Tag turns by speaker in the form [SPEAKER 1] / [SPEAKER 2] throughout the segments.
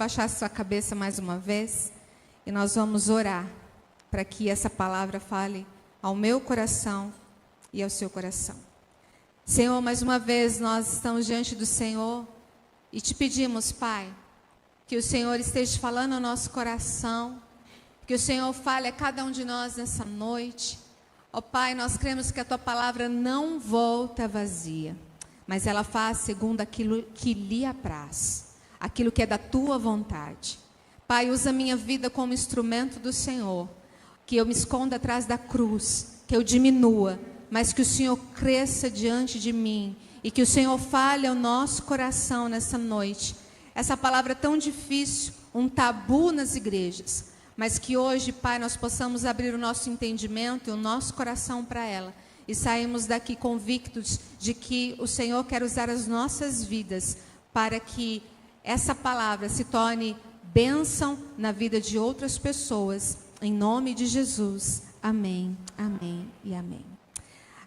[SPEAKER 1] baixar sua cabeça mais uma vez e nós vamos orar para que essa palavra fale ao meu coração e ao seu coração. Senhor, mais uma vez nós estamos diante do Senhor e te pedimos, Pai, que o Senhor esteja falando ao nosso coração, que o Senhor fale a cada um de nós nessa noite. Ó Pai, nós cremos que a Tua palavra não volta vazia, mas ela faz segundo aquilo que lhe apraz, aquilo que é da Tua vontade. Pai, usa a minha vida como instrumento do Senhor, que eu me esconda atrás da cruz, que eu diminua, mas que o Senhor cresça diante de mim e que o Senhor fale ao nosso coração nessa noite. Essa palavra tão difícil, um tabu nas igrejas, mas que hoje, Pai, nós possamos abrir o nosso entendimento e o nosso coração para ela e sairmos daqui convictos de que o Senhor quer usar as nossas vidas para que essa palavra se torne bênção na vida de outras pessoas. Em nome de Jesus. Amém, amém e amém.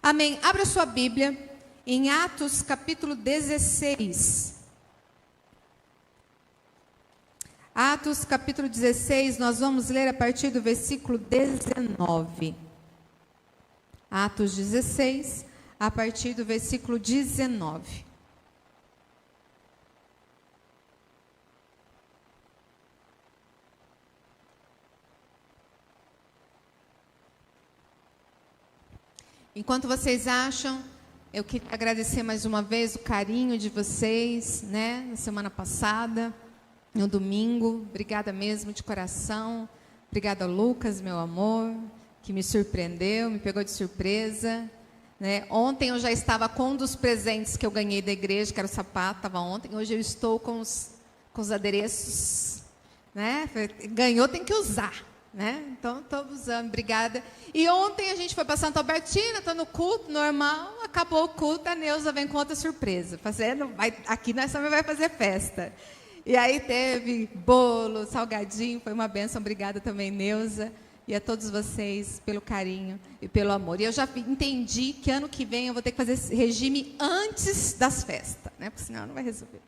[SPEAKER 1] Amém. Abra sua Bíblia em Atos capítulo 16. Atos capítulo 16, nós vamos ler a partir do versículo 19. Atos 16, a partir do versículo 19. Enquanto vocês acham, eu queria agradecer mais uma vez o carinho de vocês, né, na semana passada. No domingo, obrigada mesmo de coração. Obrigada, Lucas, meu amor, que me surpreendeu, me pegou de surpresa, né? Ontem eu já estava com um dos presentes que eu ganhei da igreja, que era o sapato, estava ontem. Hoje eu estou com os adereços, né? Ganhou, tem que usar, né? Então, estou usando, obrigada. E ontem a gente foi para Santa Albertina, estou no culto normal, acabou o culto, a Neuza vem com outra surpresa. Aqui nós também vai fazer festa. E aí teve bolo, salgadinho, foi uma bênção. Obrigada também, Neuza, e a todos vocês pelo carinho e pelo amor. E eu já entendi que ano que vem eu vou ter que fazer esse regime antes das festas, né? Porque senão não vai resolver.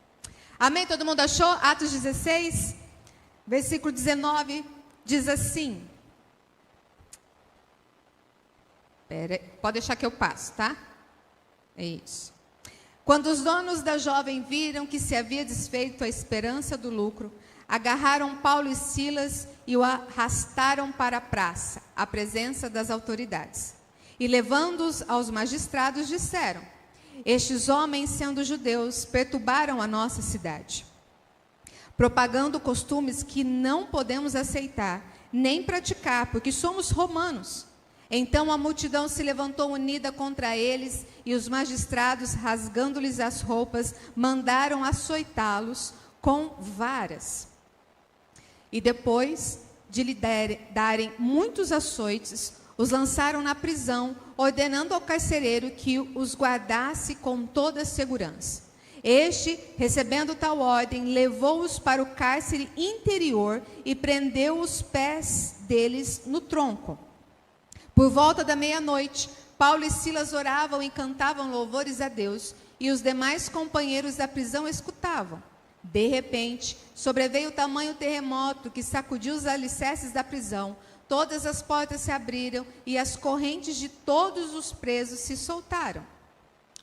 [SPEAKER 1] Amém? Todo mundo achou? Atos 16, versículo 19, diz assim. Pode deixar que eu passo, tá? É isso. Quando os donos da jovem viram que se havia desfeito a esperança do lucro, agarraram Paulo e Silas e o arrastaram para a praça, à presença das autoridades. E levando-os aos magistrados, disseram: estes homens, sendo judeus, perturbaram a nossa cidade, propagando costumes que não podemos aceitar, nem praticar, porque somos romanos. Então a multidão se levantou unida contra eles, e os magistrados, rasgando-lhes as roupas, mandaram açoitá-los com varas. E depois de lhe darem muitos açoites, os lançaram na prisão, ordenando ao carcereiro que os guardasse com toda a segurança. Este, recebendo tal ordem, levou-os para o cárcere interior e prendeu os pés deles no tronco. Por volta da meia-noite, Paulo e Silas oravam e cantavam louvores a Deus, e os demais companheiros da prisão escutavam. De repente, sobreveio tamanho terremoto que sacudiu os alicerces da prisão. Todas as portas se abriram e as correntes de todos os presos se soltaram.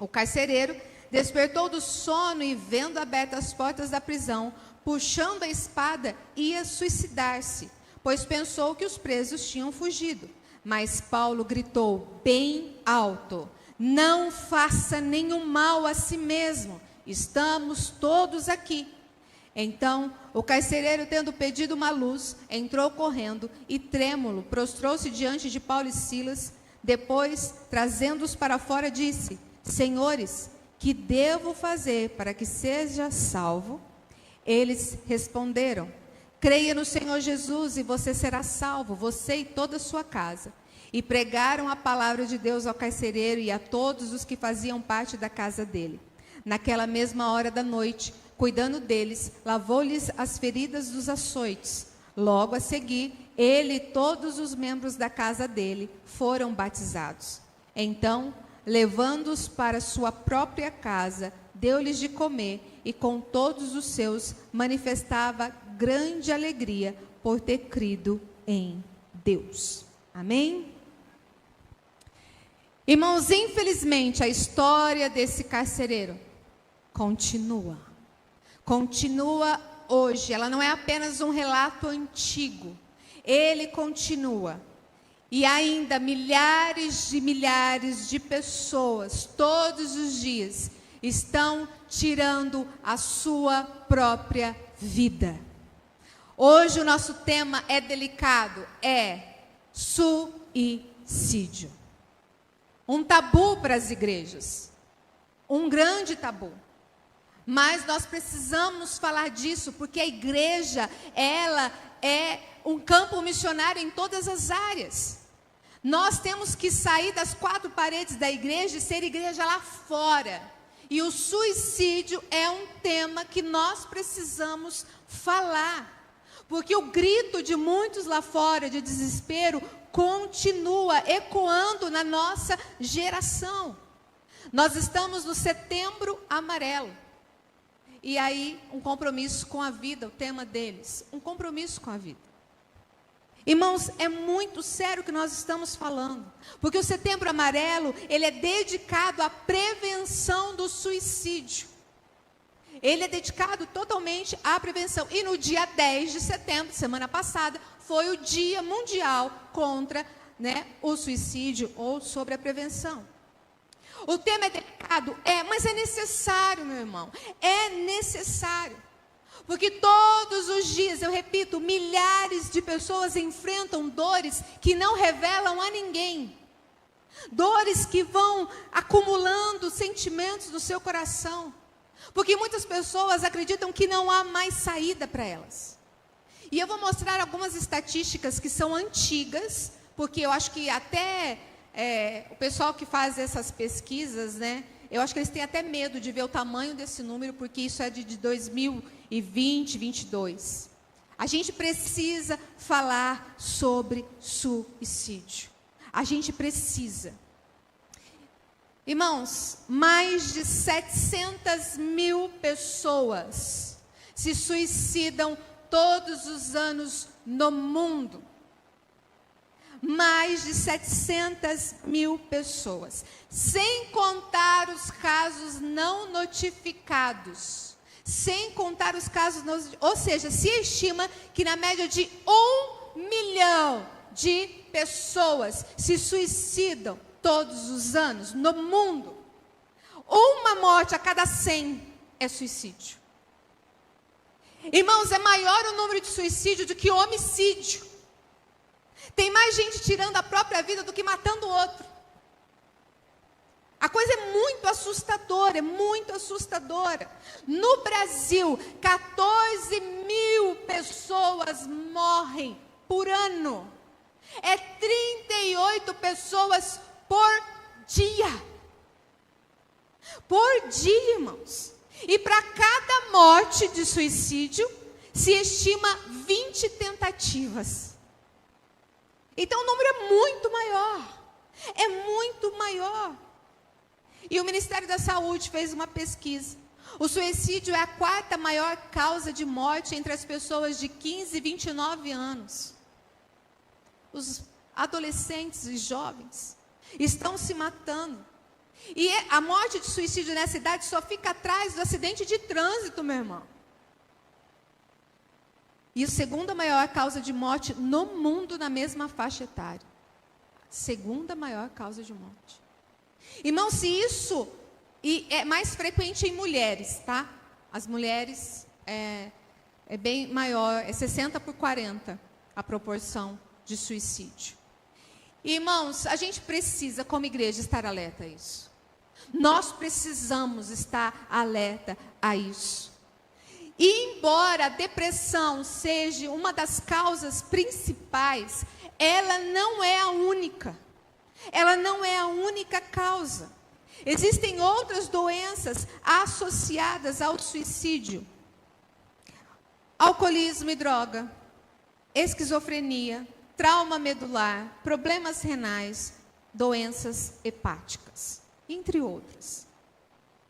[SPEAKER 1] O carcereiro despertou do sono e, vendo abertas as portas da prisão, puxando a espada, ia suicidar-se, pois pensou que os presos tinham fugido. Mas Paulo gritou bem alto: não faça nenhum mal a si mesmo, estamos todos aqui. Então o carcereiro, tendo pedido uma luz, entrou correndo e, trêmulo, prostrou-se diante de Paulo e Silas. Depois, trazendo-os para fora, disse: senhores, que devo fazer para que seja salvo? Eles responderam: creia no Senhor Jesus e você será salvo, você e toda a sua casa. E pregaram a palavra de Deus ao carcereiro e a todos os que faziam parte da casa dele. Naquela mesma hora da noite, cuidando deles, lavou-lhes as feridas dos açoites. Logo a seguir, ele e todos os membros da casa dele foram batizados. Então, levando-os para sua própria casa, deu-lhes de comer, e com todos os seus manifestava grande alegria por ter crido em Deus. Amém? Irmãos, infelizmente, a história desse carcereiro continua hoje. Ela não é apenas um relato antigo, ele continua. E ainda milhares de pessoas, todos os dias, estão tirando a sua própria vida. Hoje o nosso tema é delicado, é suicídio. Um tabu para as igrejas, um grande tabu. Mas nós precisamos falar disso, porque a igreja, ela é um campo missionário em todas as áreas. Nós temos que sair das quatro paredes da igreja e ser igreja lá fora. E o suicídio é um tema que nós precisamos falar. Porque o grito de muitos lá fora, de desespero, continua ecoando na nossa geração. Nós estamos no Setembro Amarelo. E aí, um compromisso com a vida, o tema deles, um compromisso com a vida. Irmãos, é muito sério o que nós estamos falando, porque o Setembro Amarelo, ele é dedicado à prevenção do suicídio. Ele é dedicado totalmente à prevenção. E no dia 10 de setembro, semana passada, foi o Dia Mundial contra, o suicídio ou sobre a prevenção. O tema é delicado? Mas é necessário, meu irmão. É necessário. Porque todos os dias, eu repito, milhares de pessoas enfrentam dores que não revelam a ninguém. Dores que vão acumulando sentimentos no seu coração. Porque muitas pessoas acreditam que não há mais saída para elas. E eu vou mostrar algumas estatísticas que são antigas, porque eu acho que até o pessoal que faz essas pesquisas, eu acho que eles têm até medo de ver o tamanho desse número, porque isso é de 2020, 2022. A gente precisa falar sobre suicídio. A gente precisa. Irmãos, mais de 700 mil pessoas se suicidam todos os anos no mundo. Mais de 700 mil pessoas, sem contar os casos não notificados, ou seja, se estima que na média de 1 milhão de pessoas se suicidam todos os anos no mundo. Uma morte a cada 100 é suicídio. Irmãos, é maior o número de suicídio do que homicídio. Tem mais gente tirando a própria vida do que matando o outro. A coisa é muito assustadora, No Brasil, 14 mil pessoas morrem por ano. É 38 pessoas por dia. Por dia, irmãos. E para cada morte de suicídio, se estima 20 tentativas. Então o número é muito maior. E o Ministério da Saúde fez uma pesquisa. O suicídio é a quarta maior causa de morte entre as pessoas de 15 e 29 anos. Os adolescentes e jovens estão se matando. E a morte de suicídio nessa idade só fica atrás do acidente de trânsito, meu irmão. E a segunda maior causa de morte no mundo na mesma faixa etária. Segunda maior causa de morte. Irmão, se isso é mais frequente em mulheres, tá? As mulheres é bem maior, é 60/40 a proporção de suicídio. Irmãos, a gente precisa, como igreja, estar alerta a isso. Nós precisamos estar alerta a isso. E embora a depressão seja uma das causas principais, ela não é a única. Ela não é a única causa. Existem outras doenças associadas ao suicídio. Alcoolismo e droga, esquizofrenia, trauma medular, problemas renais, doenças hepáticas, entre outras.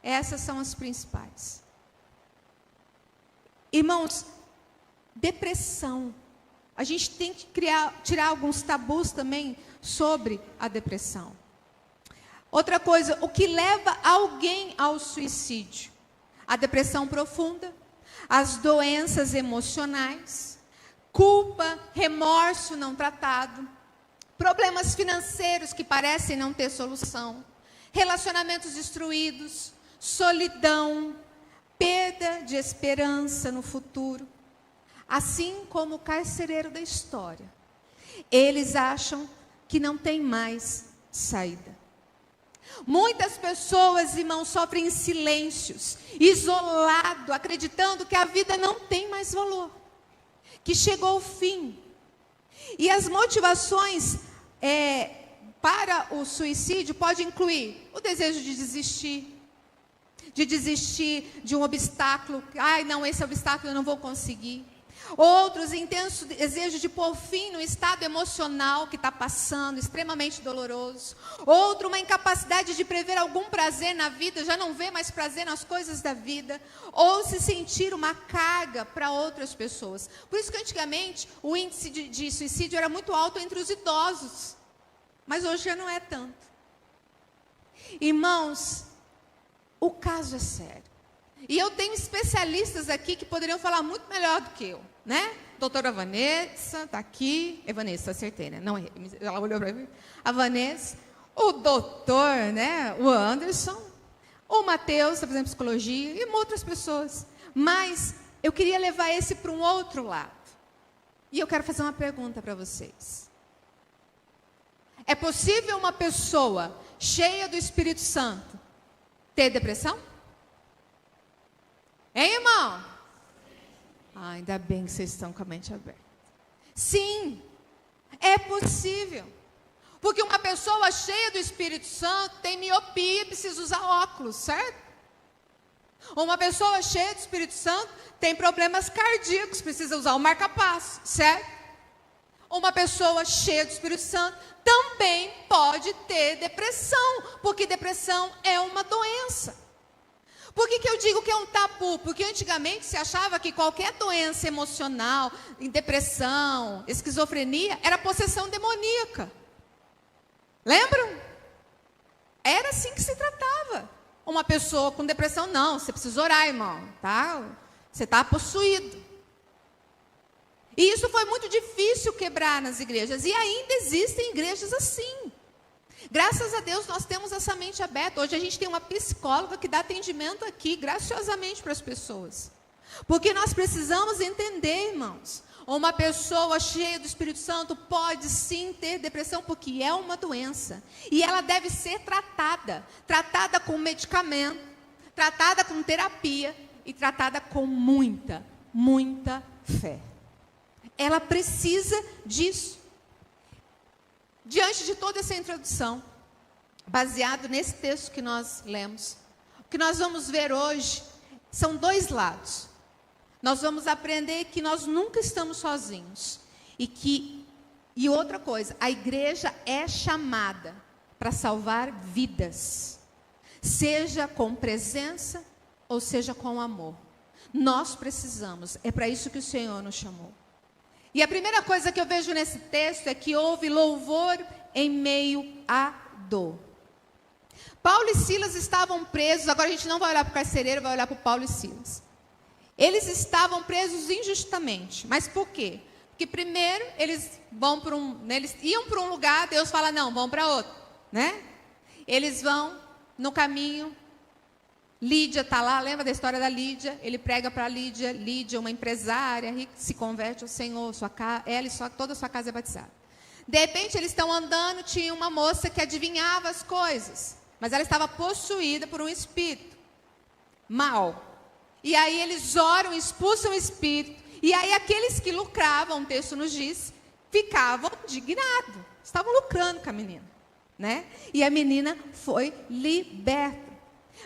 [SPEAKER 1] Essas são as principais. Irmãos, Depressão. A gente tem que tirar alguns tabus também sobre a depressão. Outra coisa, o que leva alguém ao suicídio? A depressão profunda, as doenças emocionais, culpa, remorso não tratado, problemas financeiros que parecem não ter solução, relacionamentos destruídos, solidão, perda de esperança no futuro. Assim como o carcereiro da história, eles acham que não tem mais saída. Muitas pessoas, irmãos, sofrem em silêncios, isolado, acreditando que a vida não tem mais valor, que chegou o fim. E as motivações para o suicídio pode incluir o desejo de desistir de um obstáculo. Ai, não, esse obstáculo eu não vou conseguir. Outros, intenso desejo de pôr fim no estado emocional que está passando, extremamente doloroso. Outro, uma incapacidade de prever algum prazer na vida, já não vê mais prazer nas coisas da vida. Ou se sentir uma carga para outras pessoas. Por isso que antigamente o índice de suicídio era muito alto entre os idosos. Mas hoje já não é tanto. Irmãos, o caso é sério. E eu tenho especialistas aqui que poderiam falar muito melhor do que eu, né? Doutora Vanessa, está aqui. É Vanessa, acertei, né? Não, ela olhou para mim. A Vanessa, o doutor, né? O Anderson, o Matheus, está fazendo psicologia, e outras pessoas. Mas eu queria levar esse para um outro lado. E eu quero fazer uma pergunta para vocês. É possível uma pessoa cheia do Espírito Santo ter depressão? Hein, irmão? Ainda bem que vocês estão com a mente aberta. Sim, é possível. Porque uma pessoa cheia do Espírito Santo tem miopia e precisa usar óculos, certo? Uma pessoa cheia do Espírito Santo tem problemas cardíacos, precisa usar o marca-passo, certo? Uma pessoa cheia do Espírito Santo também pode ter depressão, porque depressão é uma doença. Por que eu digo que é um tabu? Porque antigamente se achava que qualquer doença emocional, depressão, esquizofrenia, era possessão demoníaca. Lembram? Era assim que se tratava. Uma pessoa com depressão, não, você precisa orar, irmão, tá? Você está possuído. E isso foi muito difícil quebrar nas igrejas. E ainda existem igrejas assim. Graças a Deus nós temos essa mente aberta. Hoje a gente tem uma psicóloga que dá atendimento aqui, graciosamente para as pessoas. Porque nós precisamos entender, irmãos. Uma pessoa cheia do Espírito Santo pode sim ter depressão, porque é uma doença. E ela deve ser tratada. Tratada com medicamento, tratada com terapia e tratada com muita, muita fé. Ela precisa disso. Diante de toda essa introdução, baseado nesse texto que nós lemos, o que nós vamos ver hoje são dois lados. Nós vamos aprender que nós nunca estamos sozinhos. E outra coisa, a igreja é chamada para salvar vidas. Seja com presença ou seja com amor. Nós precisamos, é para isso que o Senhor nos chamou. E a primeira coisa que eu vejo nesse texto é que houve louvor em meio à dor. Paulo e Silas estavam presos, agora a gente não vai olhar para o carcereiro, vai olhar para o Paulo e Silas. Eles estavam presos injustamente, mas por quê? Porque primeiro eles iam para um lugar, Deus fala, não, vão para outro, né? Eles vão no caminho, Lídia está lá, lembra da história da Lídia? Ele prega para Lídia, Lídia, uma empresária, rica, se converte ao Senhor, ela e toda a sua casa é batizada. De repente eles estão andando, tinha uma moça que adivinhava as coisas, mas ela estava possuída por um espírito mau. E aí eles oram, expulsam o espírito, e aí aqueles que lucravam, o texto nos diz, ficavam indignados, estavam lucrando com a menina, né? E a menina foi liberta.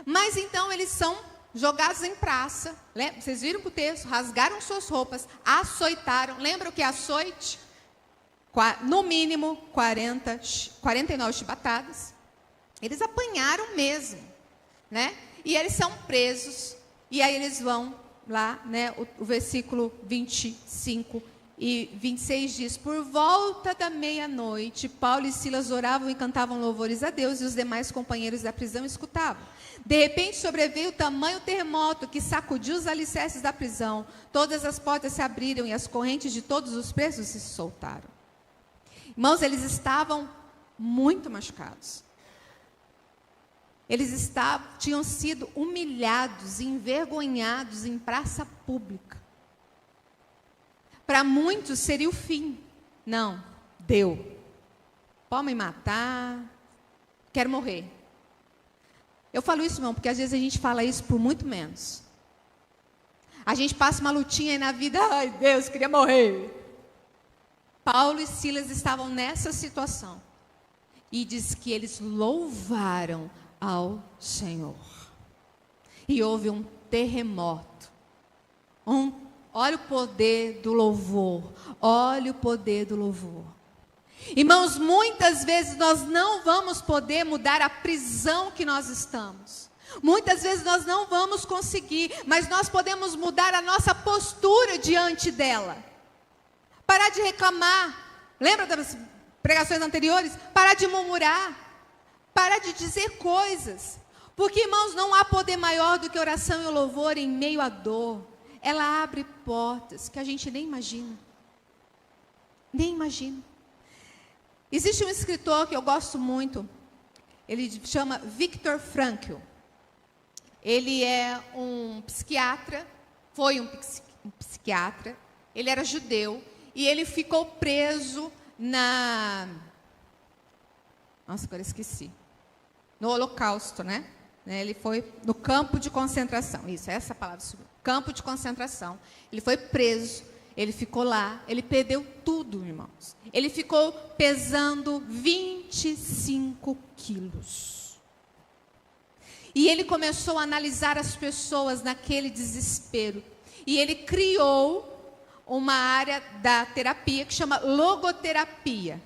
[SPEAKER 1] Mas então eles são jogados em praça. Lembra? Vocês viram o texto? Rasgaram suas roupas, açoitaram. Lembra o que é açoite? No mínimo 49 chibatadas. Eles apanharam mesmo, né? E eles são presos. E aí eles vão lá, né, o versículo 25 e 26 diz: por volta da meia-noite, Paulo e Silas oravam e cantavam louvores a Deus, e os demais companheiros da prisão escutavam. De repente sobreveio tamanho terremoto que sacudiu os alicerces da prisão. Todas as portas se abriram e as correntes de todos os presos se soltaram. Irmãos, eles estavam muito machucados. Eles tinham sido humilhados, envergonhados em praça pública. Para muitos seria o fim. Não, deu. Pode me matar, quero morrer. Eu falo isso, irmão, porque às vezes a gente fala isso por muito menos. A gente passa uma lutinha aí na vida, ai Deus, queria morrer. Paulo e Silas estavam nessa situação. E diz que eles louvaram ao Senhor. E houve um terremoto. Olha o poder do louvor. Olha o poder do louvor. Irmãos, muitas vezes nós não vamos poder mudar a prisão que nós estamos. Muitas vezes nós não vamos conseguir, mas nós podemos mudar a nossa postura diante dela. Parar de reclamar. Lembra das pregações anteriores? Parar de murmurar. Parar de dizer coisas. Porque, irmãos, não há poder maior do que oração e louvor em meio à dor. Ela abre portas que a gente nem imagina. Nem imagina. Existe um escritor que eu gosto muito. Ele chama Viktor Frankl. Ele é um psiquiatra. Foi um psiquiatra. Ele era judeu. E ele ficou preso Nossa, agora esqueci. No Holocausto, né? Ele foi no campo de concentração. Isso, essa palavra. Campo de concentração. Ele foi preso. Ele ficou lá. Ele perdeu tudo, irmãos. Ele ficou pesando 25 quilos. E ele começou a analisar as pessoas naquele desespero. E ele criou uma área da terapia que chama logoterapia.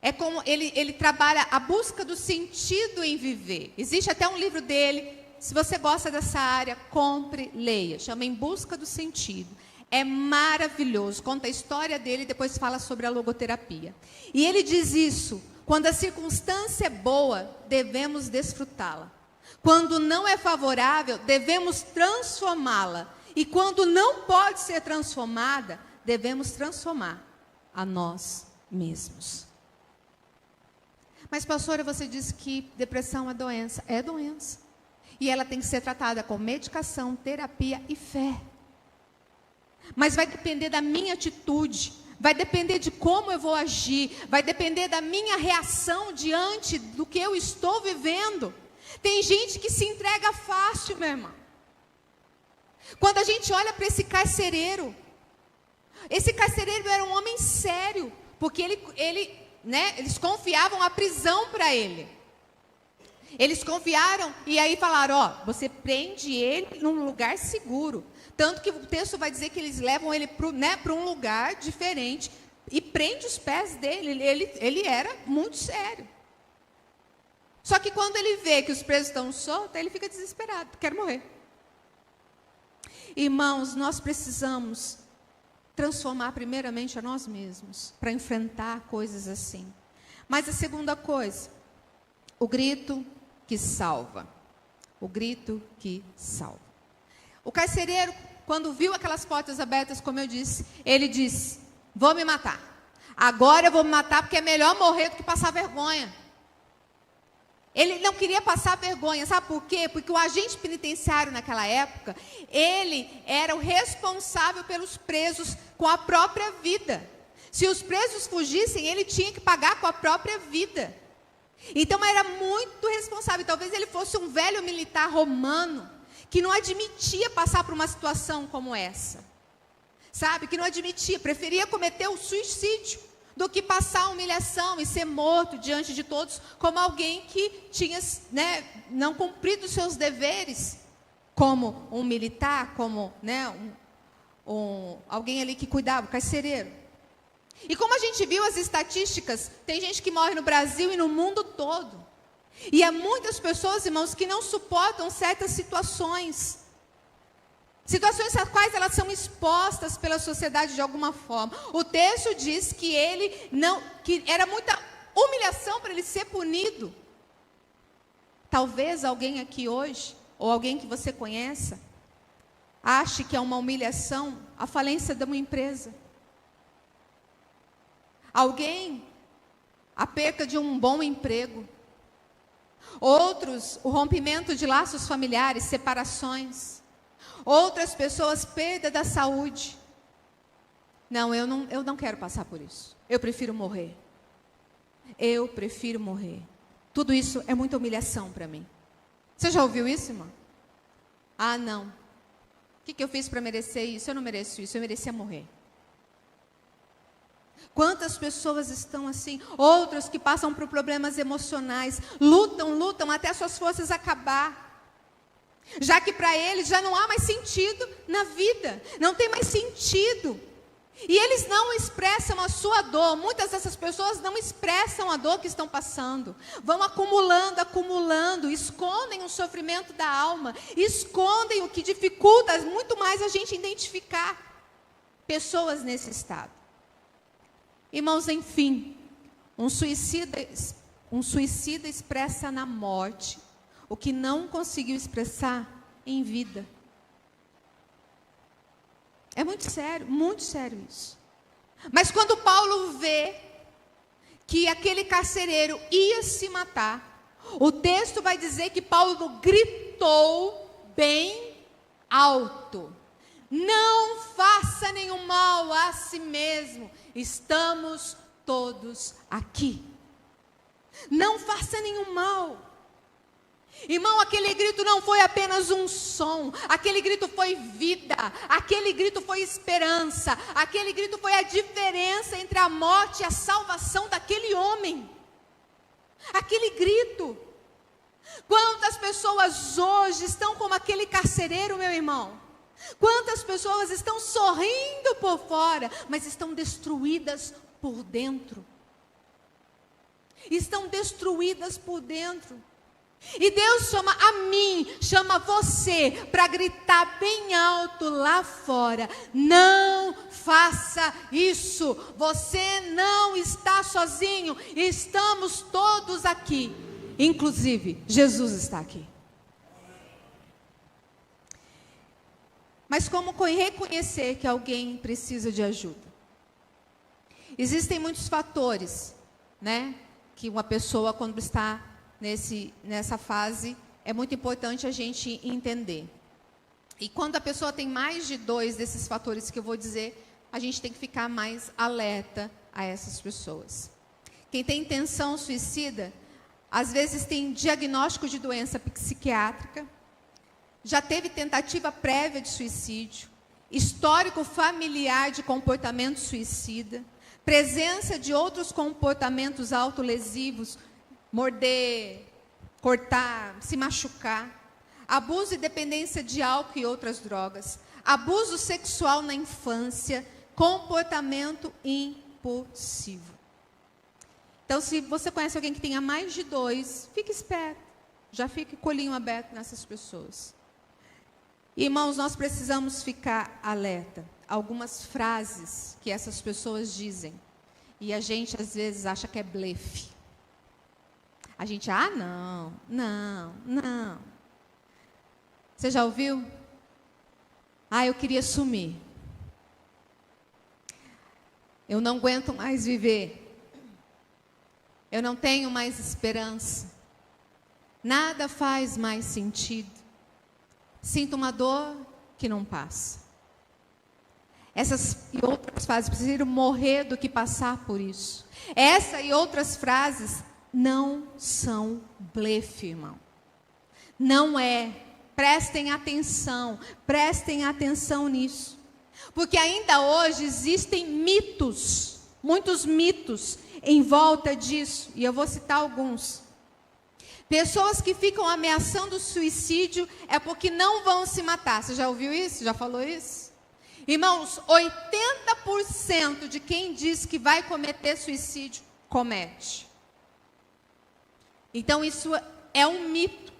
[SPEAKER 1] É como ele trabalha a busca do sentido em viver. Existe até um livro dele. Se você gosta dessa área, compre, leia. Chama Em Busca do Sentido. É maravilhoso. Conta a história dele e depois fala sobre a logoterapia. E ele diz isso: quando a circunstância é boa, devemos desfrutá-la. Quando não é favorável, devemos transformá-la. E quando não pode ser transformada, devemos transformar a nós mesmos. Mas, pastora, você disse que depressão é doença. É doença. E ela tem que ser tratada com medicação, terapia e fé. Mas vai depender da minha atitude. Vai depender de como eu vou agir. Vai depender da minha reação diante do que eu estou vivendo. Tem gente que se entrega fácil, meu irmão. Quando a gente olha para esse carcereiro era um homem sério. Porque eles confiavam a prisão para ele. Eles confiaram e aí falaram: você prende ele num lugar seguro. Tanto que o texto vai dizer que eles levam ele para um lugar diferente e prende os pés dele. Ele era muito sério. Só que quando ele vê que os presos estão soltos, ele fica desesperado, quer morrer. Irmãos, nós precisamos transformar primeiramente a nós mesmos para enfrentar coisas assim. Mas a segunda coisa, o grito que salva. O grito que salva. O carcereiro, quando viu aquelas portas abertas, como eu disse, ele disse: vou me matar. Agora eu vou me matar porque é melhor morrer do que passar vergonha. Ele não queria passar vergonha, sabe por quê? Porque o agente penitenciário naquela época, ele era o responsável pelos presos com a própria vida. Se os presos fugissem, ele tinha que pagar com a própria vida. Então era muito responsável. Talvez ele fosse um velho militar romano que não admitia passar por uma situação como essa. Sabe? Que não admitia, preferia cometer o suicídio do que passar a humilhação e ser morto diante de todos como alguém que tinha, não cumprido os seus deveres como um militar, como alguém ali que cuidava, carcereiro. E como a gente viu as estatísticas, tem gente que morre no Brasil e no mundo todo. E há muitas pessoas, irmãos, que não suportam certas situações. Situações às quais elas são expostas pela sociedade de alguma forma. O texto diz que que era muita humilhação para ele ser punido. Talvez alguém aqui hoje, ou alguém que você conheça, ache que é uma humilhação a falência de uma empresa. Alguém, a perca de um bom emprego. Outros, o rompimento de laços familiares, separações. Outras pessoas, perda da saúde. Não, eu não quero passar por isso. Eu prefiro morrer. Eu prefiro morrer. Tudo isso é muita humilhação para mim. Você já ouviu isso, irmão? Ah, não. O que eu fiz para merecer isso? Eu não mereço isso, eu merecia morrer. Quantas pessoas estão assim? Outras que passam por problemas emocionais, lutam até suas forças acabar. Já que para eles já não há mais sentido na vida, não tem mais sentido. E eles não expressam a sua dor. Muitas dessas pessoas não expressam a dor que estão passando. Vão acumulando, escondem o sofrimento da alma, escondem o que dificulta muito mais a gente identificar pessoas nesse estado. Irmãos, enfim, um suicida expressa na morte o que não conseguiu expressar em vida. É muito sério isso. Mas quando Paulo vê que aquele carcereiro ia se matar, o texto vai dizer que Paulo gritou bem alto: não faça nenhum mal a si mesmo, estamos todos aqui. Não faça nenhum mal. Irmão, aquele grito não foi apenas um som, aquele grito foi vida, aquele grito foi esperança, aquele grito foi a diferença entre a morte e a salvação daquele homem. Aquele grito. Quantas pessoas hoje estão como aquele carcereiro, meu irmão? Quantas pessoas estão sorrindo por fora, mas estão destruídas por dentro? Estão destruídas por dentro. E Deus chama a mim, chama você para gritar bem alto lá fora: não faça isso, você não está sozinho, estamos todos aqui, inclusive Jesus está aqui. Mas como reconhecer que alguém precisa de ajuda? Existem muitos fatores, né, que uma pessoa, quando está nessa fase, é muito importante a gente entender. E quando a pessoa tem mais de 2 desses fatores que eu vou dizer, a gente tem que ficar mais alerta a essas pessoas. Quem tem intenção suicida, às vezes tem diagnóstico de doença psiquiátrica, já teve tentativa prévia de suicídio, histórico familiar de comportamento suicida, presença de outros comportamentos autolesivos, morder, cortar, se machucar, abuso e dependência de álcool e outras drogas, abuso sexual na infância, comportamento impulsivo. Então, se você conhece alguém que tenha mais de 2, fique esperto, já fique colinho aberto nessas pessoas. Irmãos, nós precisamos ficar alerta. Algumas frases que essas pessoas dizem, e a gente às vezes acha que é blefe. A gente, não. Você já ouviu? Eu queria sumir. Eu não aguento mais viver. Eu não tenho mais esperança. Nada faz mais sentido. Sinto uma dor que não passa. Essas e outras frases, prefiro morrer do que passar por isso. Essa e outras frases não são blefe, irmão. Não é. Prestem atenção nisso. Porque ainda hoje existem mitos, muitos mitos em volta disso. E eu vou citar alguns. Pessoas que ficam ameaçando o suicídio é porque não vão se matar. Você já ouviu isso? Já falou isso? Irmãos, 80% de quem diz que vai cometer suicídio, comete. Então, isso é um mito.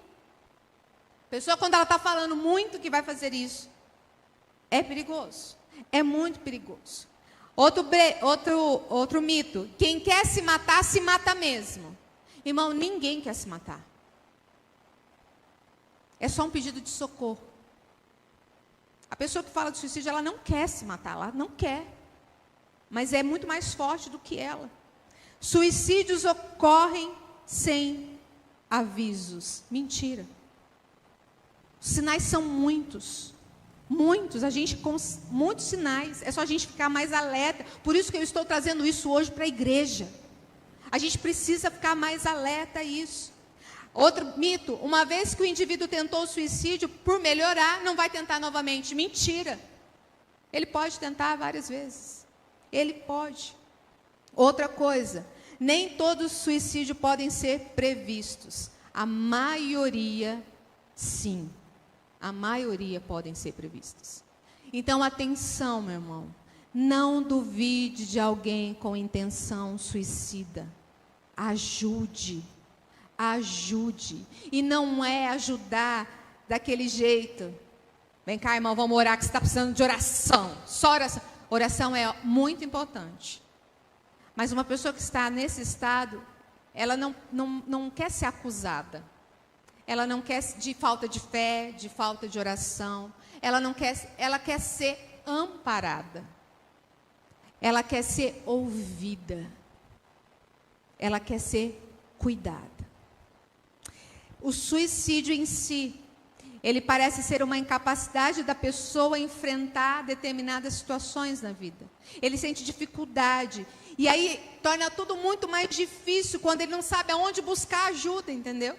[SPEAKER 1] A pessoa, quando ela está falando muito que vai fazer isso, é perigoso. É muito perigoso. Outro mito. Quem quer se mata mesmo. Irmão, ninguém quer se matar. É só um pedido de socorro. A pessoa que fala de suicídio, ela não quer se matar, ela não quer. Mas é muito mais forte do que ela. Suicídios ocorrem sem avisos. Mentira. Os sinais são muitos. Muitos, muitos sinais. É só a gente ficar mais alerta. Por isso que eu estou trazendo isso hoje para a igreja. A gente precisa ficar mais alerta a isso. Outro mito, uma vez que o indivíduo tentou o suicídio, por melhorar, não vai tentar novamente. Mentira. Ele pode tentar várias vezes. Ele pode. Outra coisa, nem todos os suicídios podem ser previstos. A maioria, sim. A maioria podem ser previstos. Então, atenção, meu irmão. Não duvide de alguém com intenção suicida. Ajude. Ajude. E não é ajudar daquele jeito. Vem cá, irmão, vamos orar, que você está precisando de oração. Só oração. Oração é muito importante. Mas uma pessoa que está nesse estado, ela não quer ser acusada. Ela não quer de falta de fé, de falta de oração. Ela quer ser amparada. Ela quer ser ouvida. Ela quer ser cuidada. O suicídio em si, ele parece ser uma incapacidade da pessoa enfrentar determinadas situações na vida. Ele sente dificuldade. E aí torna tudo muito mais difícil quando ele não sabe aonde buscar ajuda, entendeu?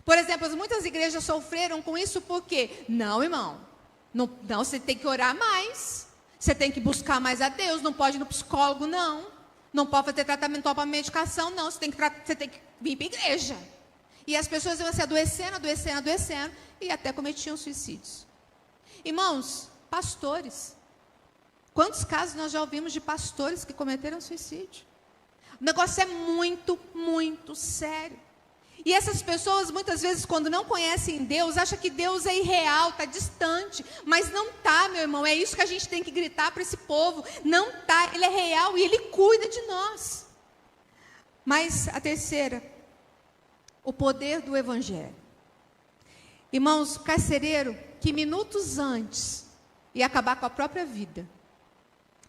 [SPEAKER 1] Por exemplo, muitas igrejas sofreram com isso porque, não, irmão, não, você tem que orar mais, você tem que buscar mais a Deus, não pode ir no psicólogo, não pode fazer tratamento para medicação, não, você tem que vir para a igreja. E as pessoas iam se adoecendo, e até cometiam suicídios. Irmãos, pastores, quantos casos nós já ouvimos de pastores que cometeram suicídio? O negócio é muito, muito sério. E essas pessoas, muitas vezes, quando não conhecem Deus, acham que Deus é irreal, está distante. Mas não está, meu irmão. É isso que a gente tem que gritar para esse povo. Não está, Ele é real e Ele cuida de nós. Mas a terceira, o poder do Evangelho. Irmãos, o carcereiro, que minutos antes ia acabar com a própria vida,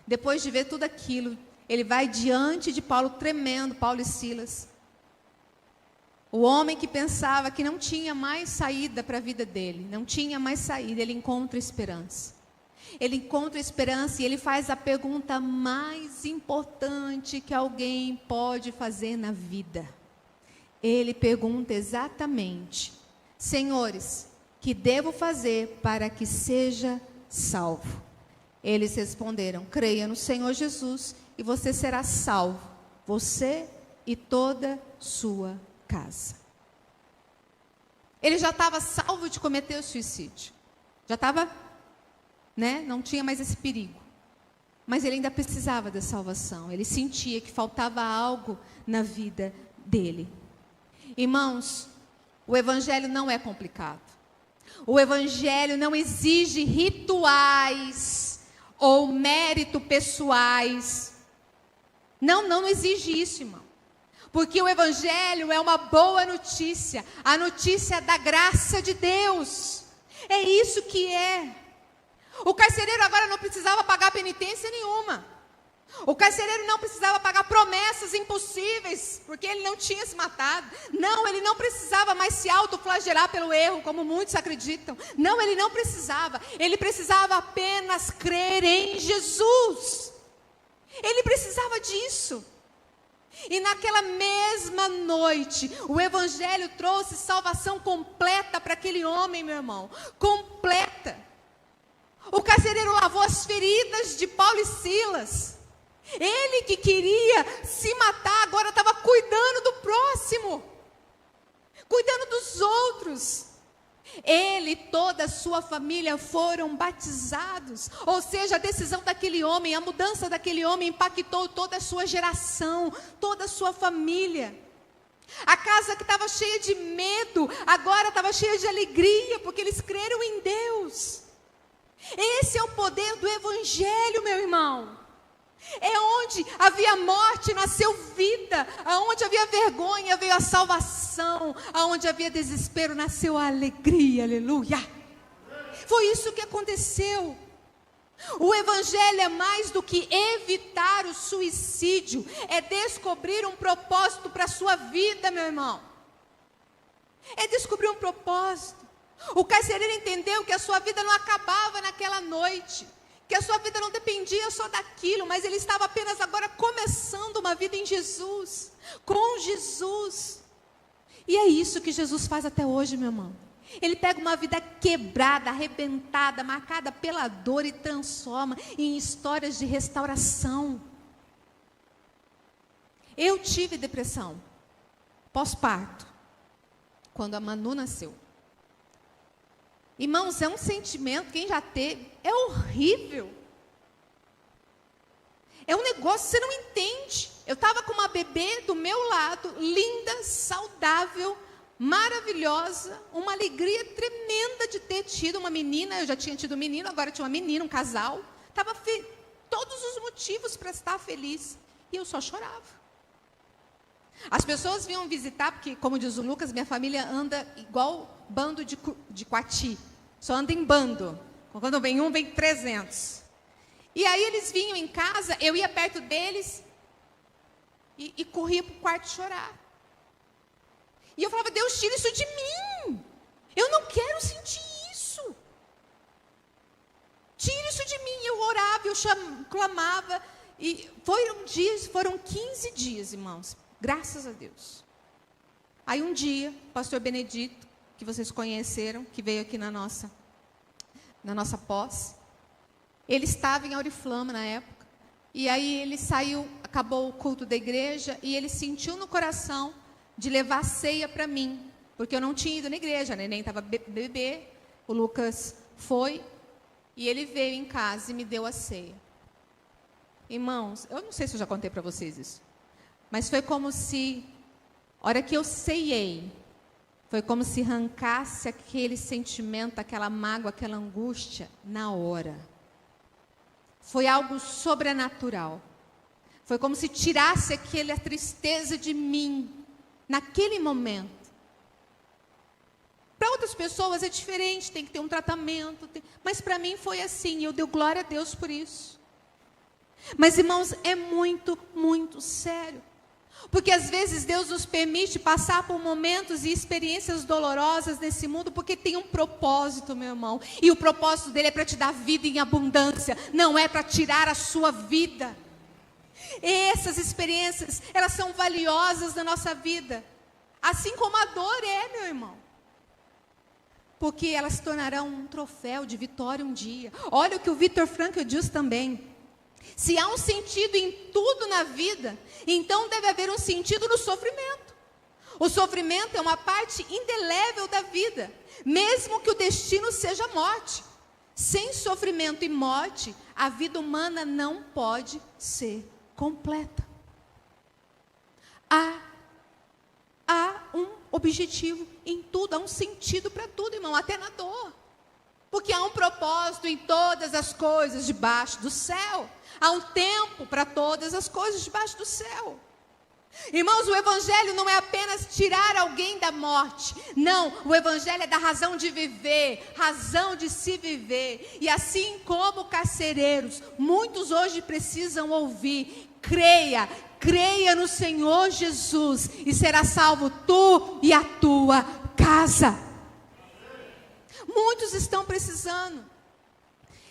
[SPEAKER 1] depois de ver tudo aquilo, ele vai diante de Paulo tremendo, Paulo e Silas. O homem que pensava que não tinha mais saída para a vida dele, não tinha mais saída, ele encontra esperança. Ele encontra esperança e ele faz a pergunta mais importante que alguém pode fazer na vida. Ele pergunta exatamente: Senhores, que devo fazer para que seja salvo? Eles responderam: creia no Senhor Jesus e você será salvo, você e toda sua casa. Ele já estava salvo de cometer o suicídio. Já estava, não tinha mais esse perigo. Mas ele ainda precisava da salvação. Ele sentia que faltava algo na vida dele. Irmãos, o Evangelho não é complicado. O Evangelho não exige rituais ou mérito pessoais. Não exige isso, irmão. Porque o Evangelho é uma boa notícia. A notícia da graça de Deus. É isso que é. O carcereiro agora não precisava pagar penitência nenhuma. O carcereiro não precisava pagar promessas impossíveis, porque ele não tinha se matado. Não, ele não precisava mais se autoflagelar pelo erro, como muitos acreditam. Não, ele não precisava. Ele precisava apenas crer em Jesus. Ele precisava disso. E naquela mesma noite, o Evangelho trouxe salvação completa para aquele homem, meu irmão. Completa. O carcereiro lavou as feridas de Paulo e Silas. Ele que queria se matar, agora estava cuidando do próximo. Cuidando dos outros. Ele e toda a sua família foram batizados. Ou seja, a decisão daquele homem, a mudança daquele homem impactou toda a sua geração, toda a sua família. A casa que estava cheia de medo, agora estava cheia de alegria, porque eles creram em Deus. Esse é o poder do Evangelho, meu irmão. É onde havia morte, nasceu vida. Aonde havia vergonha, veio a salvação. Aonde havia desespero, nasceu a alegria, aleluia. Foi isso que aconteceu. O Evangelho é mais do que evitar o suicídio. É descobrir um propósito para a sua vida, meu irmão. É descobrir um propósito. O carcereiro entendeu que a sua vida não acabava naquela noite, que a sua vida não dependia só daquilo, mas ele estava apenas agora começando uma vida em Jesus, com Jesus. E é isso que Jesus faz até hoje, meu irmão. Ele pega uma vida quebrada, arrebentada, marcada pela dor e transforma em histórias de restauração. Eu tive depressão pós-parto, quando a Manu nasceu. Irmãos, é um sentimento, quem já teve, é horrível. É um negócio, você não entende. Eu estava com uma bebê do meu lado, linda, saudável, maravilhosa, uma alegria tremenda de ter tido uma menina. Eu já tinha tido um menino, agora tinha uma menina, um casal. Estava todos os motivos para estar feliz. E eu só chorava. As pessoas vinham visitar, porque, como diz o Lucas, minha família anda igual bando de coati. Só anda em bando. Quando vem um, vem 300. E aí eles vinham em casa, eu ia perto deles e corria para o quarto chorar. E eu falava, Deus, tira isso de mim. Eu não quero sentir isso. Tira isso de mim. Eu orava, eu clamava. E foram 15 dias, irmãos. Graças a Deus. Aí um dia, o pastor Benedito, que vocês conheceram, que veio aqui na nossa pós, ele estava em Auriflama na época, e aí ele saiu, acabou o culto da igreja, e ele sentiu no coração de levar ceia para mim, porque eu não tinha ido na igreja, a neném estava bebê, o Lucas foi, e ele veio em casa e me deu a ceia. Irmãos, eu não sei se eu já contei para vocês isso, mas foi como se, a hora que eu ceiei, foi como se arrancasse aquele sentimento, aquela mágoa, aquela angústia, na hora. Foi algo sobrenatural. Foi como se tirasse aquela tristeza de mim, naquele momento. Para outras pessoas é diferente, tem que ter um tratamento. Mas para mim foi assim, e eu dei glória a Deus por isso. Mas, irmãos, é muito, muito sério. Porque às vezes Deus nos permite passar por momentos e experiências dolorosas nesse mundo, porque tem um propósito, meu irmão. E o propósito dele é para te dar vida em abundância, não é para tirar a sua vida. E essas experiências, elas são valiosas na nossa vida, assim como a dor é, meu irmão. Porque elas se tornarão um troféu de vitória um dia. Olha o que o Viktor Frankl diz também. Se há um sentido em tudo na vida, então deve haver um sentido no sofrimento. O sofrimento é uma parte indelével da vida, mesmo que o destino seja a morte. Sem sofrimento e morte, a vida humana não pode ser completa. Há um objetivo em tudo, há um sentido para tudo, irmão, até na dor. Porque há um propósito em todas as coisas debaixo do céu. Há um tempo para todas as coisas debaixo do céu. Irmãos, o Evangelho não é apenas tirar alguém da morte. Não, o Evangelho é da razão de viver, razão de se viver. E assim como carcereiros, muitos hoje precisam ouvir: creia no Senhor Jesus e será salvo tu e a tua casa. Muitos estão precisando.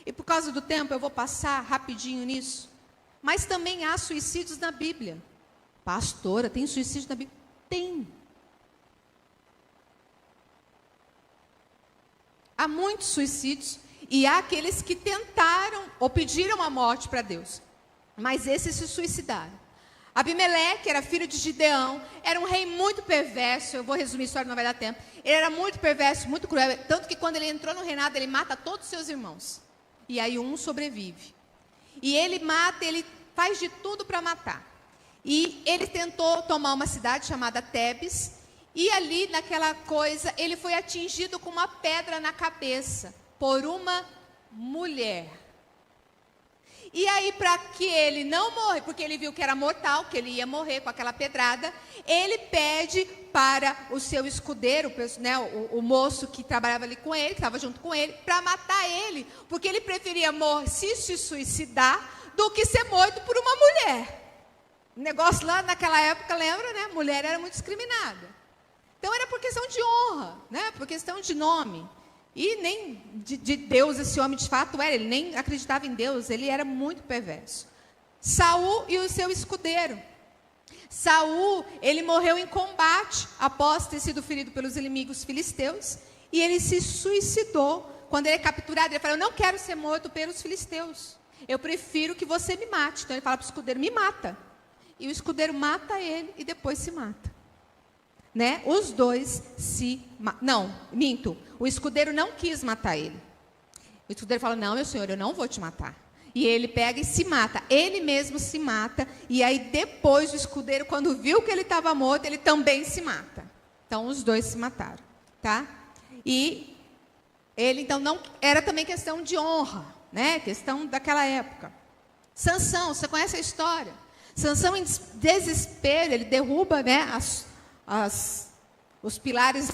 [SPEAKER 1] E por causa do tempo eu vou passar rapidinho nisso. Mas também há suicídios na Bíblia. Pastora, tem suicídio na Bíblia? Tem. Há muitos suicídios. E há aqueles que tentaram ou pediram a morte para Deus. Mas esses se suicidaram. Abimeleque era filho de Gideão, era um rei muito perverso. Eu vou resumir a história, não vai dar tempo. Ele era muito perverso, muito cruel, tanto que quando ele entrou no reinado, ele mata todos os seus irmãos. E aí um sobrevive. E ele mata, ele faz de tudo para matar. E ele tentou tomar uma cidade chamada Tebes, e ali naquela coisa, ele foi atingido com uma pedra na cabeça, por uma mulher. E aí, para que ele não morra, porque ele viu que era mortal, que ele ia morrer com aquela pedrada, ele pede para o seu escudeiro, né, o moço que trabalhava ali com ele, que estava junto com ele, para matar ele, porque ele preferia se suicidar do que ser morto por uma mulher. O negócio lá naquela época, lembra, né? Mulher era muito discriminada. Então era por questão de honra, né? Por questão de nome. E nem de Deus esse homem de fato era, ele nem acreditava em Deus, ele era muito perverso. Saul e o seu escudeiro. Saul, ele morreu em combate após ter sido ferido pelos inimigos filisteus, e ele se suicidou. Quando ele é capturado, ele fala: eu não quero ser morto pelos filisteus, eu prefiro que você me mate. Então ele fala para o escudeiro: me mata. E o escudeiro mata ele e depois se mata. Né? Os dois se... Não, minto. O escudeiro não quis matar ele. O escudeiro fala: não, meu senhor, eu não vou te matar. E ele pega e se mata. Ele mesmo se mata. E aí depois o escudeiro, quando viu que ele estava morto, ele também se mata. Então os dois se mataram. Tá? E ele então não... Era também questão de honra. Né? Questão daquela época. Sansão, você conhece a história? Sansão, em desespero, ele derruba, né, os pilares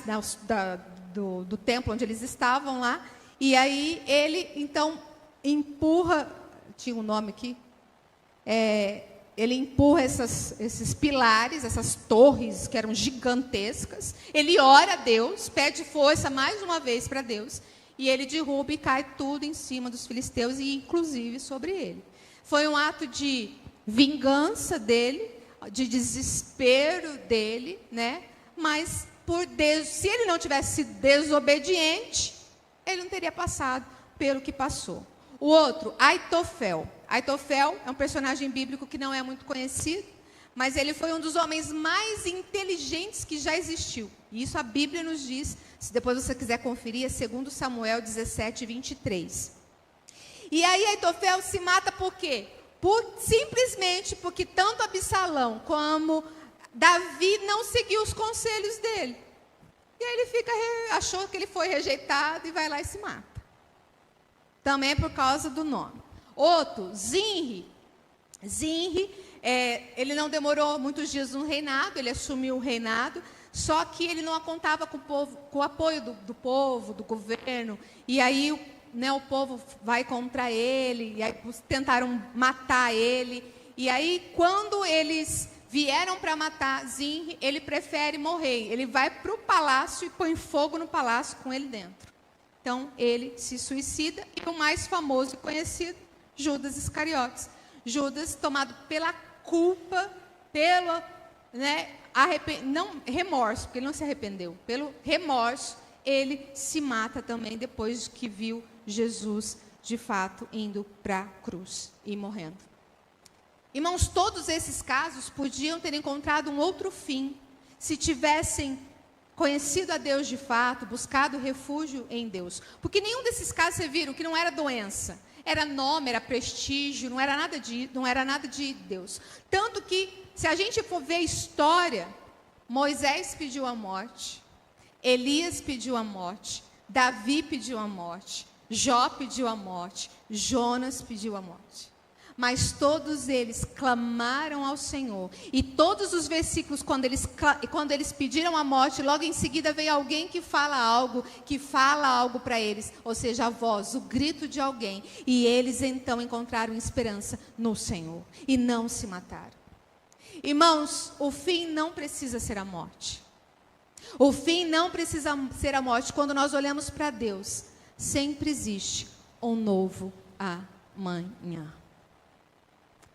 [SPEAKER 1] do templo onde eles estavam lá, e aí ele, então, empurra, tinha um nome aqui, ele empurra esses pilares, essas torres que eram gigantescas, ele ora a Deus, pede força mais uma vez para Deus, e ele derruba e cai tudo em cima dos filisteus, e inclusive sobre ele. Foi um ato de vingança dele, de desespero dele, né? Mas se ele não tivesse sido desobediente, ele não teria passado pelo que passou. O outro, Aitofel. Aitofel é um personagem bíblico que não é muito conhecido, mas ele foi um dos homens mais inteligentes que já existiu. E isso a Bíblia nos diz, se depois você quiser conferir, é 2 Samuel 17, 23. E aí Aitofel se mata por quê? Simplesmente porque tanto Absalão como Davi não seguiu os conselhos dele. E aí ele achou que ele foi rejeitado e vai lá e se mata. Também é por causa do nome. Outro, Zinri. Zinri, ele não demorou muitos dias no reinado, ele assumiu o reinado, só que ele não contava com o apoio do povo, do governo, e aí o povo vai contra ele, e aí tentaram matar ele, e aí quando eles vieram para matar Zinri, ele prefere morrer, ele vai para o palácio e põe fogo no palácio com ele dentro. Então ele se suicida, e o mais famoso e conhecido, Judas Iscariotes. Judas, tomado pela culpa, pelo não remorso, porque ele não se arrependeu, pelo remorso, ele se mata também depois que viu Jesus, de fato, indo para a cruz e morrendo. Irmãos, todos esses casos podiam ter encontrado um outro fim, se tivessem conhecido a Deus de fato, buscado refúgio em Deus. Porque nenhum desses casos, vocês viram, que não era doença, era nome, era prestígio, não era nada de Deus. Tanto que, se a gente for ver a história, Moisés pediu a morte, Elias pediu a morte, Davi pediu a morte, Jó pediu a morte, Jonas pediu a morte. Mas todos eles clamaram ao Senhor. E todos os versículos, quando eles pediram a morte, logo em seguida veio alguém que fala algo para eles. Ou seja, a voz, o grito de alguém. E eles então encontraram esperança no Senhor. E não se mataram. Irmãos, o fim não precisa ser a morte. O fim não precisa ser a morte. Quando nós olhamos para Deus, sempre existe um novo amanhã.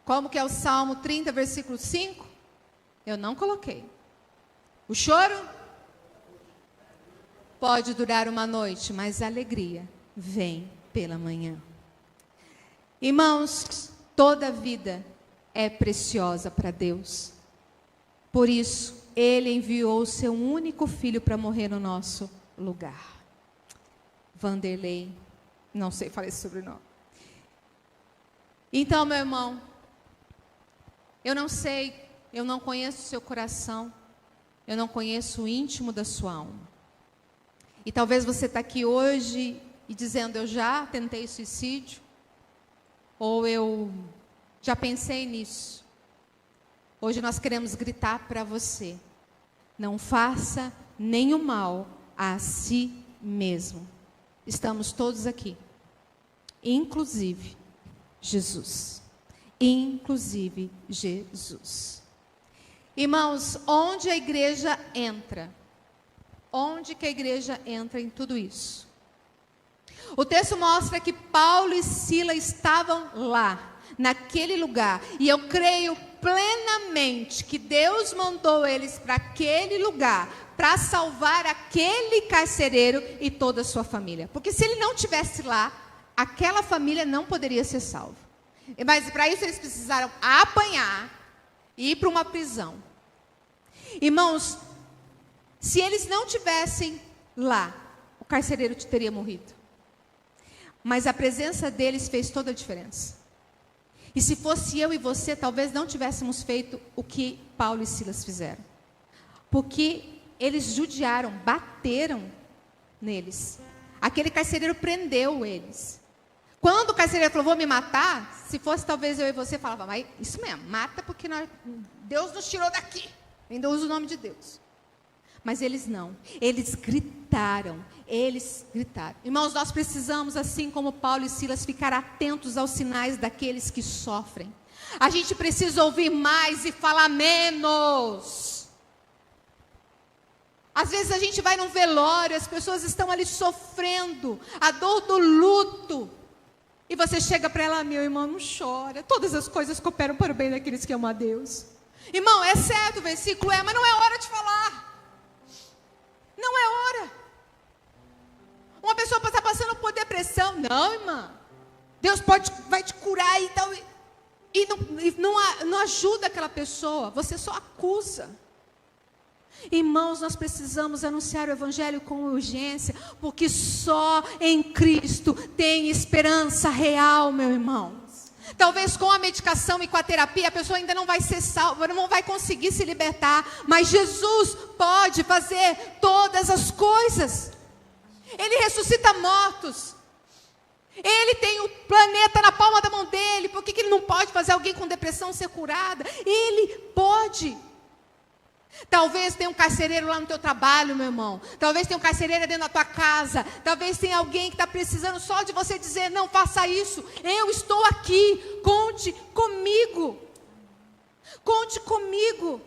[SPEAKER 1] Como que é o Salmo 30, versículo 5? Eu não coloquei. O choro pode durar uma noite, mas a alegria vem pela manhã. Irmãos, toda vida é preciosa para Deus. Por isso, Ele enviou o seu único filho para morrer no nosso lugar. Vanderlei, não sei falar esse sobrenome. Então, meu irmão, eu não sei, eu não conheço o seu coração, eu não conheço o íntimo da sua alma. E talvez você está aqui hoje e dizendo: eu já tentei suicídio, ou eu já pensei nisso. Hoje nós queremos gritar para você: não faça nenhum mal a si mesmo. Estamos todos aqui, inclusive Jesus. Inclusive Jesus. Irmãos, onde a igreja entra? Onde que a igreja entra em tudo isso? O texto mostra que Paulo e Silas estavam lá, naquele lugar. E eu creio plenamente que Deus mandou eles para aquele lugar, para salvar aquele carcereiro e toda a sua família. Porque se ele não estivesse lá, aquela família não poderia ser salva. Mas para isso eles precisaram apanhar e ir para uma prisão. Irmãos, se eles não tivessem lá, o carcereiro teria morrido. Mas a presença deles fez toda a diferença. E se fosse eu e você, talvez não tivéssemos feito o que Paulo e Silas fizeram. Porque eles judiaram, bateram neles. Aquele carcereiro prendeu eles. Quando o carcereiro falou: vou me matar, se fosse talvez eu e você, falava: mas isso mesmo, mata porque Deus nos tirou daqui. Ainda usa o nome de Deus. Mas eles não, eles gritaram. Irmãos, nós precisamos, assim como Paulo e Silas, ficar atentos aos sinais daqueles que sofrem. A gente precisa ouvir mais e falar menos. Às vezes a gente vai num velório, as pessoas estão ali sofrendo a dor do luto. E você chega para ela: meu irmão, não chora, todas as coisas cooperam para o bem daqueles que amam a Deus. Irmão, é certo o versículo, mas não é hora de falar. Não é hora. Uma pessoa está passando por depressão. Não, irmã. Deus vai te curar e tal. E não ajuda aquela pessoa. Você só acusa. Irmãos, nós precisamos anunciar o Evangelho com urgência. Porque só em Cristo tem esperança real, meu irmão. Talvez com a medicação e com a terapia a pessoa ainda não vai ser salva, não vai conseguir se libertar. Mas Jesus pode fazer todas as coisas. Ele ressuscita mortos. Ele tem o planeta na palma da mão dele. Por que ele não pode fazer alguém com depressão ser curada? Ele pode. Talvez tenha um carcereiro lá no teu trabalho, meu irmão. Talvez tenha um carcereiro dentro da tua casa. Talvez tenha alguém que está precisando só de você dizer: não faça isso, eu estou aqui, conte comigo. Conte comigo.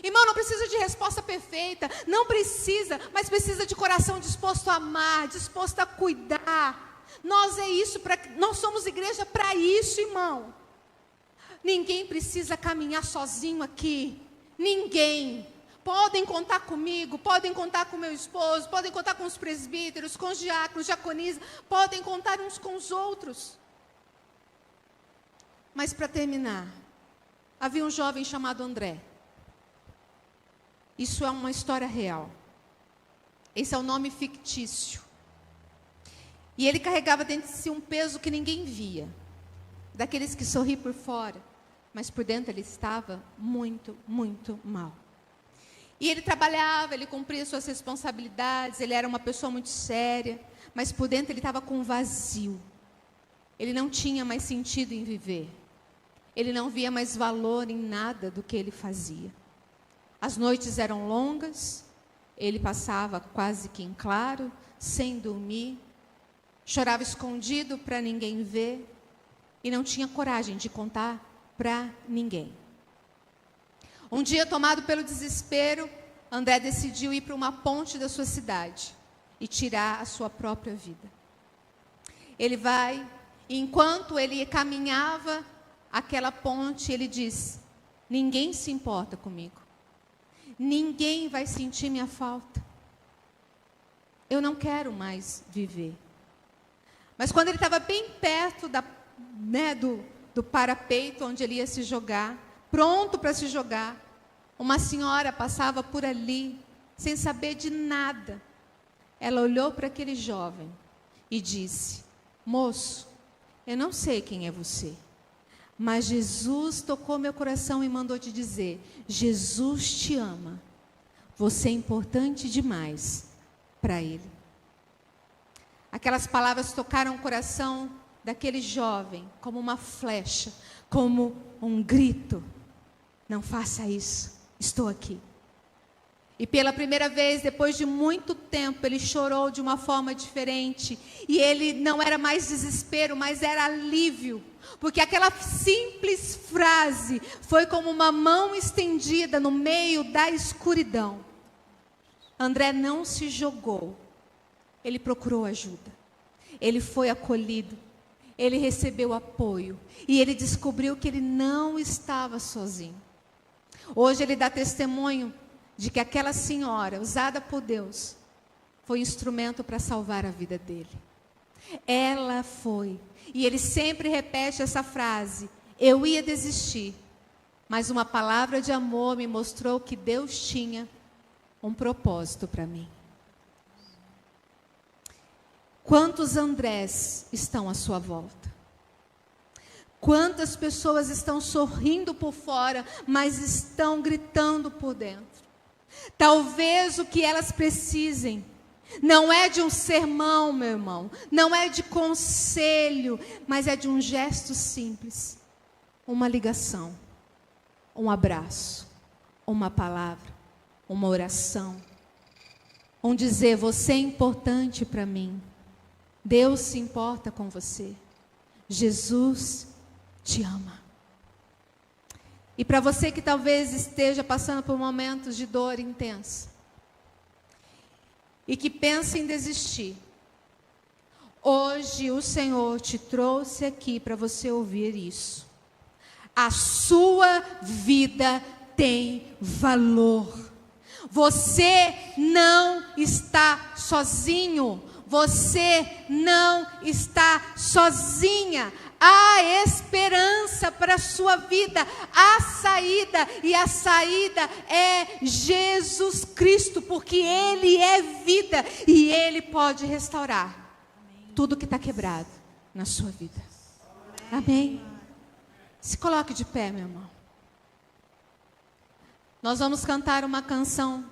[SPEAKER 1] Irmão, não precisa de resposta perfeita. Não precisa, mas precisa de coração disposto a amar, disposto a cuidar. Nós somos igreja para isso, irmão. Ninguém precisa caminhar sozinho aqui. Ninguém. Podem contar comigo, podem contar com meu esposo, podem contar com os presbíteros, com os diáconos, diaconisas, podem contar uns com os outros. Mas para terminar, havia um jovem chamado André. Isso é uma história real. Esse é o nome fictício. E ele carregava dentro de si um peso que ninguém via. Daqueles que sorri por fora, mas por dentro ele estava muito, muito mal. E ele trabalhava, ele cumpria suas responsabilidades, ele era uma pessoa muito séria, mas por dentro ele estava com um vazio. Ele não tinha mais sentido em viver. Ele não via mais valor em nada do que ele fazia. As noites eram longas, ele passava quase que em claro, sem dormir, chorava escondido para ninguém ver e não tinha coragem de contar para ninguém. Um dia, tomado pelo desespero, André decidiu ir para uma ponte da sua cidade e tirar a sua própria vida. Ele vai, e enquanto ele caminhava aquela ponte, ele diz: ninguém se importa comigo. Ninguém vai sentir minha falta. Eu não quero mais viver. Mas quando ele estava bem perto do parapeito onde ele ia se jogar, pronto para se jogar, uma senhora passava por ali, sem saber de nada. Ela olhou para aquele jovem e disse: moço, eu não sei quem é você, mas Jesus tocou meu coração e mandou te dizer: Jesus te ama. Você é importante demais para Ele. Aquelas palavras tocaram o coração daquele jovem como uma flecha, como um grito. Não faça isso, estou aqui. E pela primeira vez, depois de muito tempo, ele chorou de uma forma diferente. E ele não era mais desespero, mas era alívio. Porque aquela simples frase foi como uma mão estendida no meio da escuridão. André não se jogou. Ele procurou ajuda. Ele foi acolhido. Ele recebeu apoio. E ele descobriu que ele não estava sozinho. Hoje ele dá testemunho de que aquela senhora, usada por Deus, foi instrumento para salvar a vida dele. Ela foi. E ele sempre repete essa frase: eu ia desistir, mas uma palavra de amor me mostrou que Deus tinha um propósito para mim. Quantos Andrés estão à sua volta? Quantas pessoas estão sorrindo por fora, mas estão gritando por dentro? Talvez o que elas precisem não é de um sermão, meu irmão, não é de conselho, mas é de um gesto simples, uma ligação, um abraço, uma palavra, uma oração, um dizer: você é importante para mim, Deus se importa com você, Jesus te ama. E para você que talvez esteja passando por momentos de dor intensa e que pensa em desistir, hoje o Senhor te trouxe aqui para você ouvir isso. A sua vida tem valor. Você não está sozinho. Você não está sozinha. Há esperança para a sua vida. Há saída. E a saída é Jesus Cristo. Porque Ele é vida. E Ele pode restaurar tudo que está quebrado na sua vida. Amém? Se coloque de pé, meu irmão. Nós vamos cantar uma canção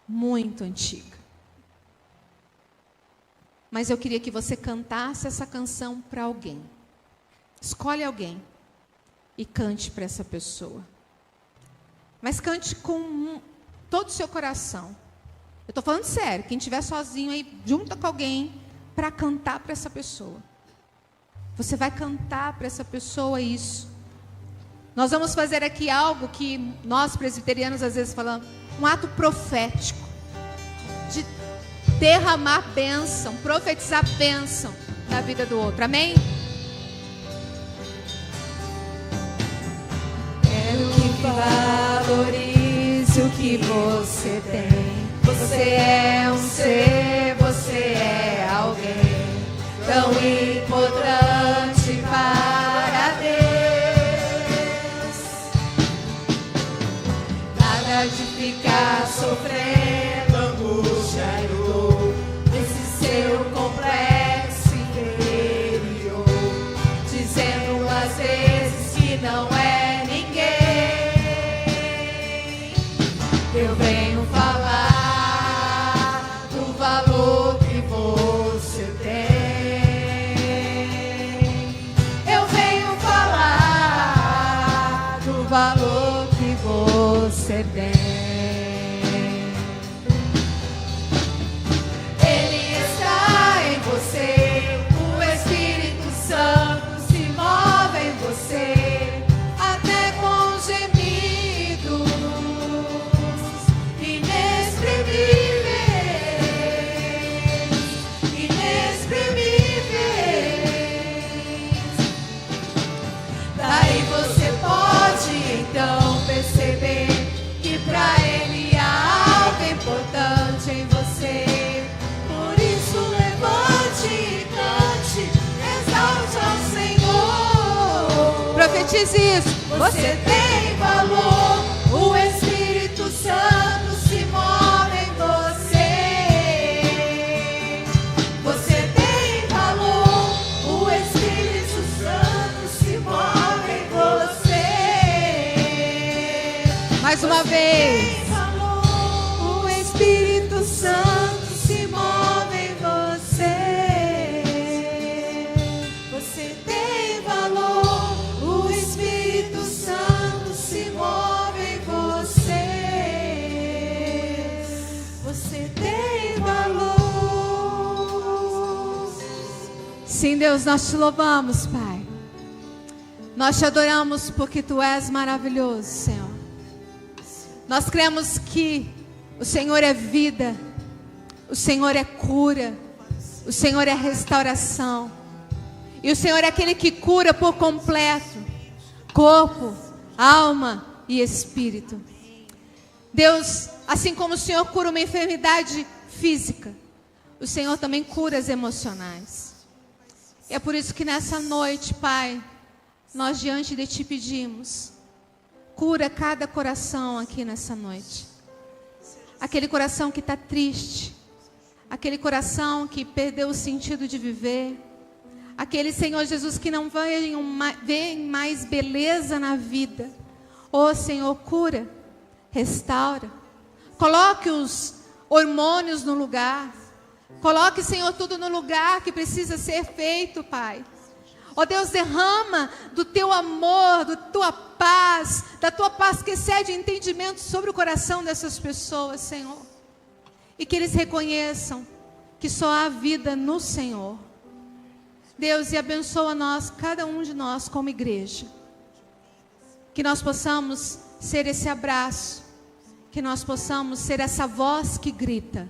[SPEAKER 1] muito antiga. Mas eu queria que você cantasse essa canção para alguém. Escolhe alguém e cante para essa pessoa. Mas cante com todo o seu coração. Eu estou falando sério. Quem estiver sozinho aí, junta com alguém para cantar para essa pessoa. Você vai cantar para essa pessoa isso. Nós vamos fazer aqui algo que nós presbiterianos às vezes falamos, um ato profético. De derramar bênção, profetizar bênção na vida do outro. Amém? Quero que valorize o que você tem. Você é um ser, você é alguém tão importante para Deus. Nada de ficar sofrendo angústia e dor nesse seu complexo interior, dizendo às vezes que não é ninguém. Eu venho falar do valor que você tem. Eu venho falar do valor que você tem. Profetize isso. Você tem valor. O Espírito Santo se move em você. Você tem valor. O Espírito Santo se move em você. Mais uma vez. O Espírito Santo se move em você. Sim, Deus, nós te louvamos, Pai. Nós te adoramos porque Tu és maravilhoso, Senhor. Nós cremos que o Senhor é vida, o Senhor é cura, o Senhor é restauração. E o Senhor é aquele que cura por completo corpo, alma e espírito. Deus, assim como o Senhor cura uma enfermidade física, o Senhor também cura as emocionais. E é por isso que nessa noite, Pai, nós diante de Ti pedimos, cura cada coração aqui nessa noite. Aquele coração que está triste, aquele coração que perdeu o sentido de viver, aquele, Senhor Jesus, que não vê mais beleza na vida. Ô Senhor, cura, restaura, coloque os hormônios no lugar, coloque, Senhor, tudo no lugar que precisa ser feito, Pai. Ó Deus, derrama do Teu amor, da Tua paz que excede entendimento sobre o coração dessas pessoas, Senhor. E que eles reconheçam que só há vida no Senhor. Deus, e abençoa nós, cada um de nós como igreja. Que nós possamos ser esse abraço, que nós possamos ser essa voz que grita: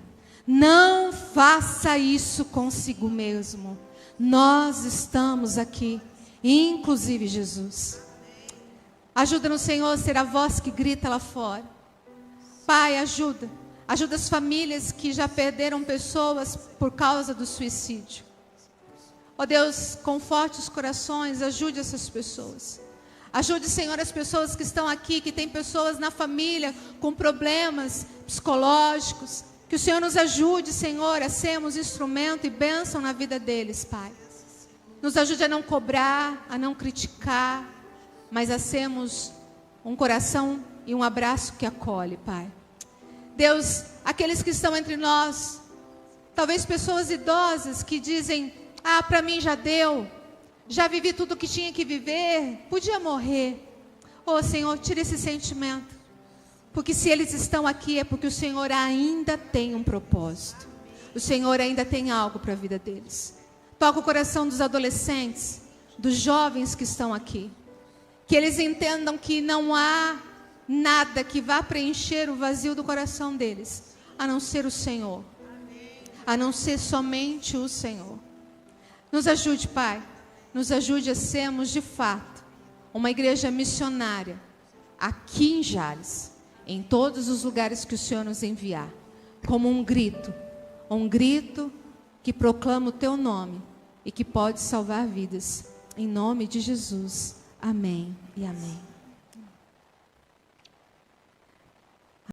[SPEAKER 1] não faça isso consigo mesmo. Nós estamos aqui, inclusive Jesus. Ajuda-nos, Senhor, a ser a voz que grita lá fora. Pai, ajuda as famílias que já perderam pessoas por causa do suicídio. Ó Deus, conforte os corações, ajude essas pessoas. Ajude, Senhor, as pessoas que estão aqui, que tem pessoas na família com problemas psicológicos. Que o Senhor nos ajude, Senhor, a sermos instrumento e bênção na vida deles, Pai. Nos ajude a não cobrar, a não criticar, mas a sermos um coração e um abraço que acolhe, Pai. Deus, aqueles que estão entre nós, talvez pessoas idosas que dizem: ah, para mim já deu, já vivi tudo o que tinha que viver, podia morrer. Oh Senhor, tira esse sentimento, porque se eles estão aqui é porque o Senhor ainda tem um propósito, o Senhor ainda tem algo para a vida deles. Toca o coração dos adolescentes, dos jovens que estão aqui, que eles entendam que não há nada que vá preencher o vazio do coração deles, a não ser o Senhor, a não ser somente o Senhor. Nos ajude, Pai, nos ajude a sermos de fato uma igreja missionária aqui em Jales, em todos os lugares que o Senhor nos enviar, como um grito que proclama o Teu nome e que pode salvar vidas. Em nome de Jesus, amém e amém.